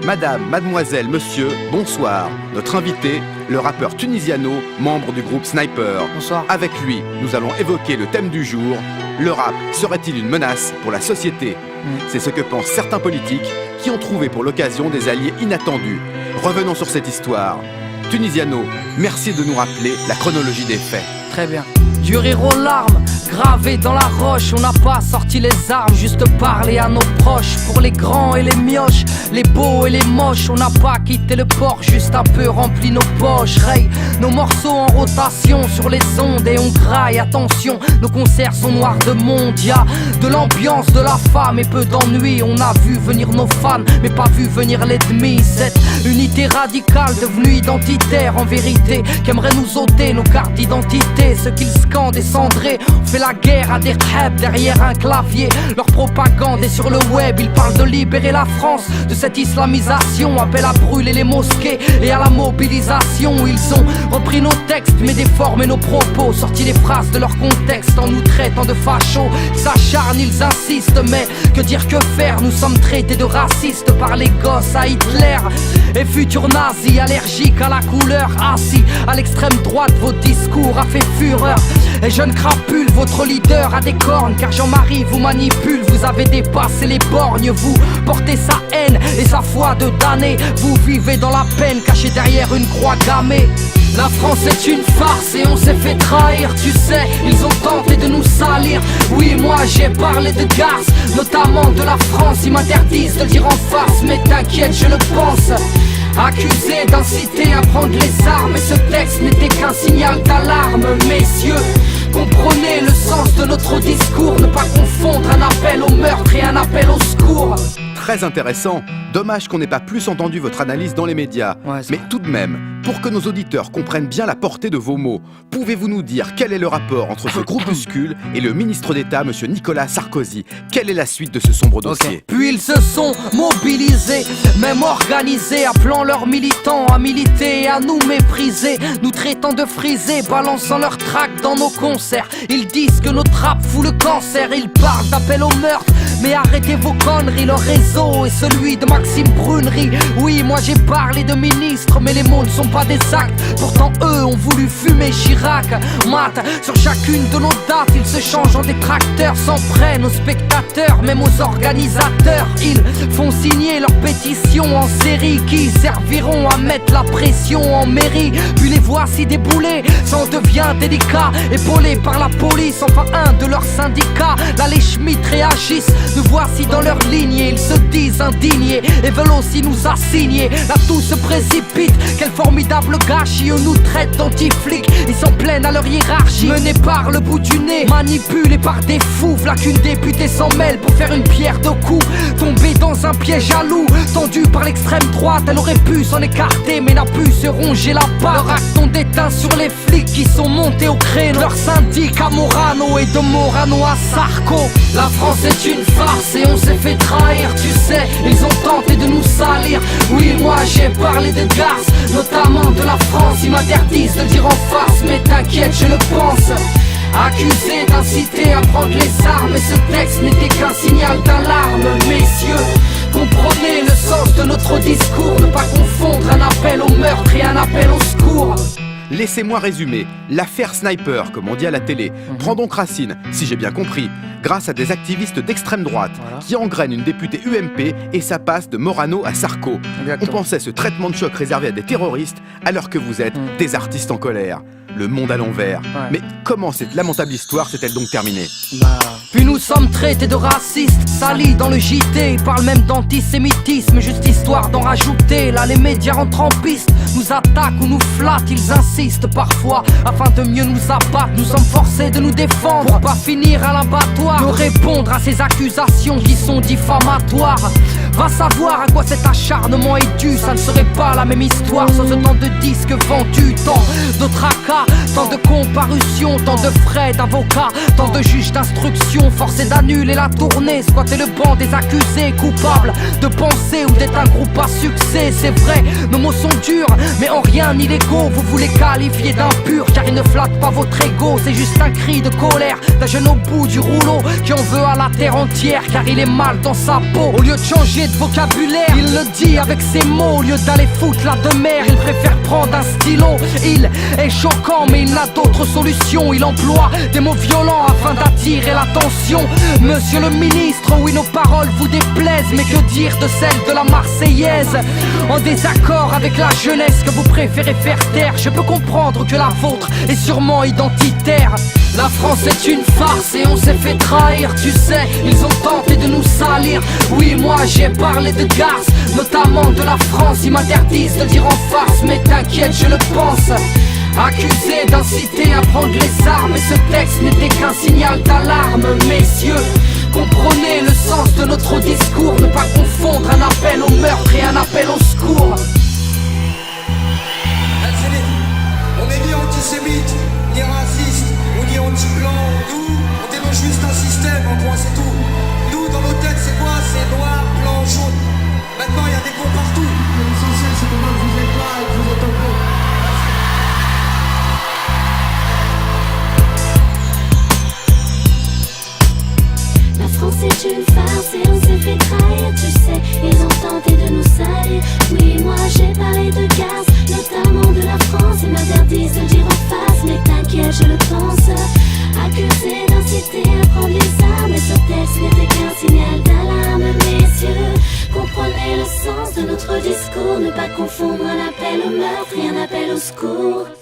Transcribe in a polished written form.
Madame, mademoiselle, monsieur, bonsoir. Notre invité, le rappeur Tunisiano, membre du groupe Sniper. Bonsoir. Avec lui, nous allons évoquer le thème du jour. Le rap serait-il une menace pour la société? C'est ce que pensent certains politiques qui ont trouvé pour l'occasion des alliés inattendus. Revenons sur cette histoire. Tunisiano, merci de nous rappeler la chronologie des faits. Très bien. Du rire aux larmes, gravé dans la roche. On n'a pas sorti les armes, juste parlé à nos proches. Pour les grands et les mioches, les beaux et les moches, on n'a pas quitté le port, juste un peu rempli nos poches. Raye nos morceaux en rotation sur les ondes et on graille. Attention, nos concerts sont noirs de monde. Y'a de l'ambiance, de la femme et peu d'ennui. On a vu venir nos fans, mais pas vu venir l'ennemi. Cette unité radicale devenue identitaire en vérité, qu'aimerait nous ôter nos cartes d'identité. Ceux qu'ils scandent et cendrés, on fait la guerre à des rêves derrière un clavier. Leur propagande est sur le web, ils parlent de libérer la France de cette islamisation. Appellent à brûler les mosquées et à la mobilisation. Ils ont repris nos textes mais déformé nos propos, sorti les phrases de leur contexte en nous traitant de fachos. Ils s'acharnent, ils insistent, mais que dire, que faire? Nous sommes traités de racistes par les gosses à Hitler et futurs nazis, allergiques à la couleur. Assis à l'extrême droite, votre discours a fait fureur. Et jeune crapule, votre leader a des cornes, car Jean-Marie vous manipule. Vous avez dépassé les borgnes, vous portez sa haine et sa foi de damné. Vous vivez dans la peine, caché derrière une croix gammée. La France est une farce et on s'est fait trahir. Tu sais, ils ont tenté de nous salir. Oui, moi j'ai parlé de Garce, notamment de la France. Ils m'interdisent de le dire en face, mais t'inquiète, je le pense. Accusé d'inciter à prendre les armes, et ce texte n'était qu'un signal d'alarme. Messieurs, comprenez le sens de notre discours. Ne pas confondre un appel au meurtre et un appel au secours. Très intéressant. Dommage qu'on n'ait pas plus entendu votre analyse dans les médias. Ouais, mais tout de même, pour que nos auditeurs comprennent bien la portée de vos mots, pouvez-vous nous dire quel est le rapport entre ce groupuscule et le ministre d'État, monsieur Nicolas Sarkozy? Quelle est la suite de ce sombre dossier? Puis ils se sont mobilisés, même organisés, appelant leurs militants à militer et à nous mépriser, nous traitant de frisés, balançant leurs tracts dans nos concerts. Ils disent que notre rap fout le cancer, ils parlent d'appel au meurtre, mais arrêtez vos conneries. Leur réseau est celui de Maxime Brunerie. Oui, moi j'ai parlé de ministre, mais les mots ne sont pas des actes. Pourtant eux ont voulu fumer Chirac. Mat, sur chacune de nos dates, ils se changent en détracteurs, s'en prennent aux spectateurs, même aux organisateurs. Ils font signer leurs pétitions en série qui serviront à mettre la pression en mairie. Puis les voici déboulés, ça en devient délicat, épaulés par la police, enfin un de leurs syndicats. Là les Schmitt réagissent, nous voici dans leur lignée. Ils se disent indignés et veulent aussi nous assigner. Là tout se précipite, quel formidable gâchis. Eux nous traitent d'anti-flics, ils s'en plaignent à leur hiérarchie. Menés par le bout du nez, manipulés par des fous. V'là qu'une députée s'en mêle pour faire une pierre de coups. Tombée dans un piège à loup, tendue par l'extrême droite. Elle aurait pu s'en écarter mais n'a pu se ronger la patte. Leur acte ont déteint sur les flics qui sont montés au créneau. Leur syndic à Morano et de Morano à Sarko. La France est une farce et on s'est fait trahir. Tu sais, ils ont tenté de nous salir. Oui, moi j'ai parlé de Garce, notamment de la France. Ils m'interdisent de le dire en face, mais t'inquiète, je le pense. Accusé d'inciter à prendre les armes, et ce texte n'était qu'un signal d'alarme. Messieurs, comprenez le sens de notre discours. Ne pas confondre un appel au meurtre et un appel au secours. Laissez-moi résumer. L'affaire Sniper, comme on dit à la télé, prend donc racine, si j'ai bien compris, grâce à des activistes d'extrême droite qui engrainent une députée UMP et ça passe de Morano à Sarko. Exactement. On pensait ce traitement de choc réservé à des terroristes alors que vous êtes des artistes en colère. Le monde à l'envers. Mais comment cette lamentable histoire s'est-elle donc terminée? Puis nous sommes traités de racistes, salis dans le JT. Ils parlent même d'antisémitisme, juste histoire d'en rajouter. Là les médias rentrent en piste, nous attaquent ou nous flattent. Ils insistent parfois afin de mieux nous abattre. Nous sommes forcés de nous défendre pour pas finir à l'abattoir, de répondre à ces accusations qui sont diffamatoires. Va savoir à quoi cet acharnement est dû. Ça ne serait pas la même histoire sans autant de disques vendus. Tant de tracas, tant de comparutions, tant de frais d'avocats, tant de juges d'instruction forcés d'annuler la tournée, squatter le banc des accusés coupables de penser ou d'être un groupe à succès. C'est vrai, nos mots sont durs, mais en rien illégaux. Vous voulez qualifier d'impur car ils ne flattent pas votre ego. C'est juste un cri de colère d'un jeune au bout du rouleau qui en veut à la terre entière car il est mal dans sa peau. Au lieu de changer changer de vocabulaire. Il le dit avec ses mots au lieu d'aller foutre la demeure. Il préfère prendre un stylo. Il est choquant mais il n'a d'autre solution. Il emploie des mots violents afin d'attirer l'attention. Monsieur le ministre, oui nos paroles vous déplaisent, mais que dire de celles de la Marseillaise? En désaccord avec la jeunesse que vous préférez faire taire, je peux comprendre que la vôtre est sûrement identitaire. La France est une farce et on s'est fait trahir, tu sais, ils ont tenté de nous salir. Oui, moi j'ai parlé de garce, notamment de la France. Ils m'interdisent de le dire en face, mais t'inquiète, je le pense. Accusé d'inciter à prendre les armes, et ce texte n'était qu'un signal d'alarme. Messieurs, comprenez le sens de notre discours, ne pas confondre un appel au meurtre et un appel au secours. On n'est ni antisémite, ni raciste, ou ni anti-blanc. Nous, on dénonce juste un système, un point c'est tout. Nous, dans nos têtes, c'est quoi? C'est noir, blanc, jaune. Maintenant, il y a des cons partout. L'essentiel, c'est que vous êtes là et que vous êtes un peu. La France est une farce et on s'est fait trahir, tu sais, ils ont tenté de nous salir. Oui, moi j'ai parlé de gaz, notamment de la France. Ils m'interdisent de le dire en face, mais t'inquiète, je le pense. Accusé d'inciter à prendre les armes, et ce texte n'était qu'un signal d'alarme. Messieurs, comprenez le sens de notre discours, ne pas confondre un appel au meurtre et un appel au secours.